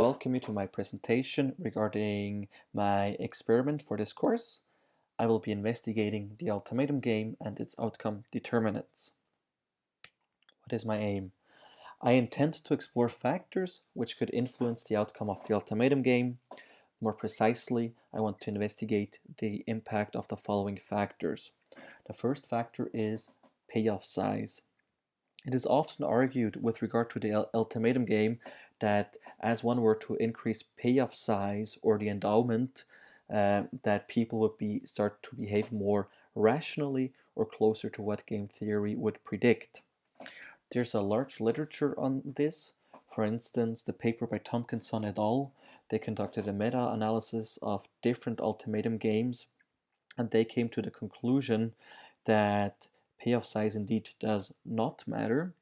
Welcome you to my presentation regarding my experiment for this course. I will be investigating the ultimatum game and its outcome determinants. What is my aim? I intend to explore factors which could influence the outcome of the ultimatum game. More precisely, I want to investigate the impact of the following factors. The first factor is payoff size. It is often argued with regard to the ultimatum game that as one were to increase payoff size or the endowment, that people would start to behave more rationally or closer to what game theory would predict. There's a large literature on this. For instance, the paper by Tompkinson et al. They conducted a meta-analysis of different ultimatum games, and they came to the conclusion that payoff size indeed does not matter,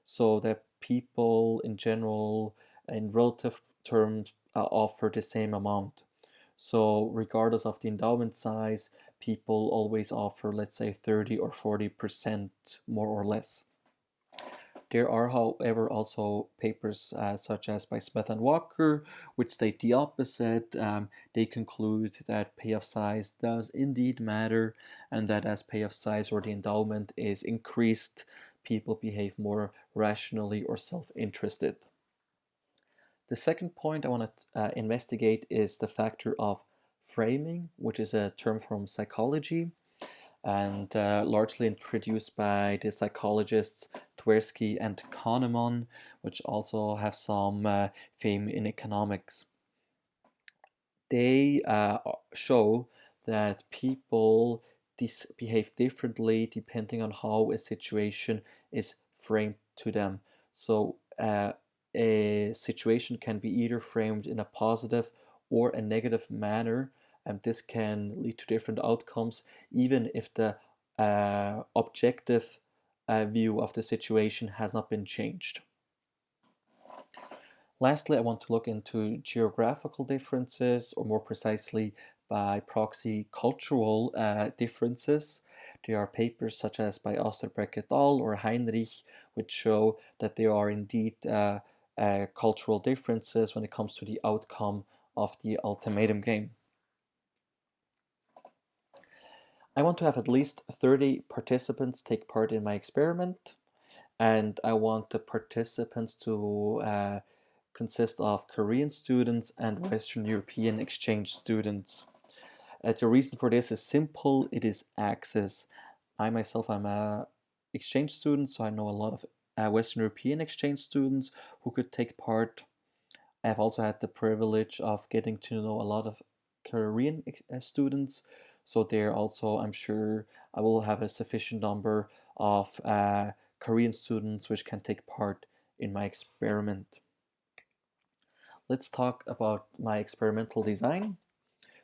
so that people in general, in relative terms, offer the same amount. So regardless of the endowment size, people always offer, let's say, 30 or 40% more or less. There are, however, also papers such as by Smith and Walker, which state the opposite. They conclude that payoff size does indeed matter, and that as payoff size or the endowment is increased, people behave more rationally or self-interested. The second point I want to investigate is the factor of framing, which is a term from psychology and largely introduced by the psychologists Tversky and Kahneman, which also have some fame in economics. They show that people behave differently depending on how a situation is framed to them. So a situation can be either framed in a positive or a negative manner, and this can lead to different outcomes, even if the objective view of the situation has not been changed. Lastly, I want to look into geographical differences, or more precisely, by proxy, cultural differences. There are papers such as by Osterbreck et al. Or Heinrich, which show that there are indeed cultural differences when it comes to the outcome of the ultimatum game. I want to have at least 30 participants take part in my experiment, and I want the participants to consist of Korean students and Western European exchange students. The reason for this is simple. It is access. I myself am a exchange student, so I know a lot of Western European exchange students who could take part. I have also had the privilege of getting to know a lot of Korean students, so there also, I'm sure, I will have a sufficient number of Korean students which can take part in my experiment. Let's talk about my experimental design.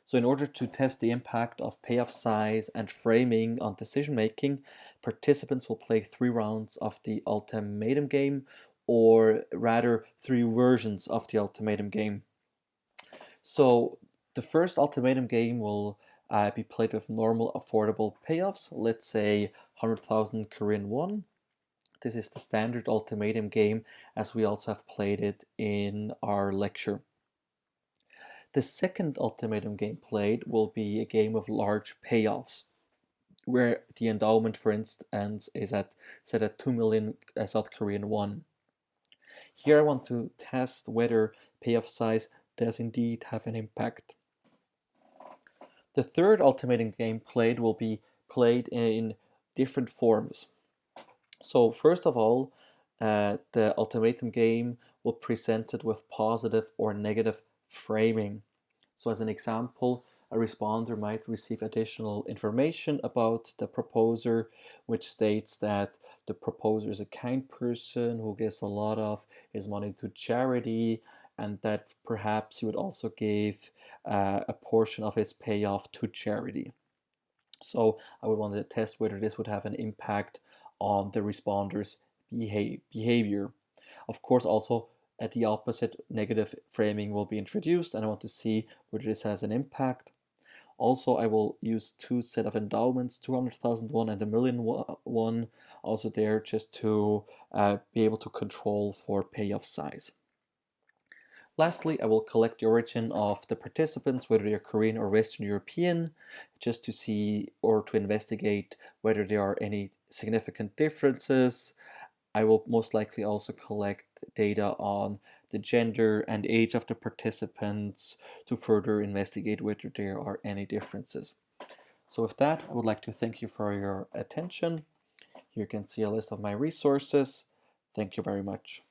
So in order to test the impact of payoff size and framing on decision making, participants will play 3 rounds of the ultimatum game, or rather 3 versions of the ultimatum game. So the first ultimatum game will be played with normal affordable payoffs, let's say 100,000 Korean won. This is the standard ultimatum game, as we also have played it in our lecture. The second ultimatum game played will be a game of large payoffs, where the endowment, for instance, is set at 2 million South Korean won. Here I want to test whether payoff size does indeed have an impact. The third ultimatum game played will be played in different forms. So first of all, the ultimatum game will present it with positive or negative framing. So as an example, a responder might receive additional information about the proposer, which states that the proposer is a kind person who gives a lot of his money to charity, and that perhaps he would also give a portion of his payoff to charity. So I would want to test whether this would have an impact on the responder's behavior. Of course, also at the opposite, negative framing will be introduced, and I want to see whether this has an impact. Also, I will use 2 set of endowments, 200,000 won and a million won, also there just to be able to control for payoff size. Lastly, I will collect the origin of the participants, whether they are Korean or Western European, just to see or to investigate whether there are any significant differences. I will most likely also collect data on the gender and age of the participants to further investigate whether there are any differences. So with that, I would like to thank you for your attention. You can see a list of my resources. Thank you very much.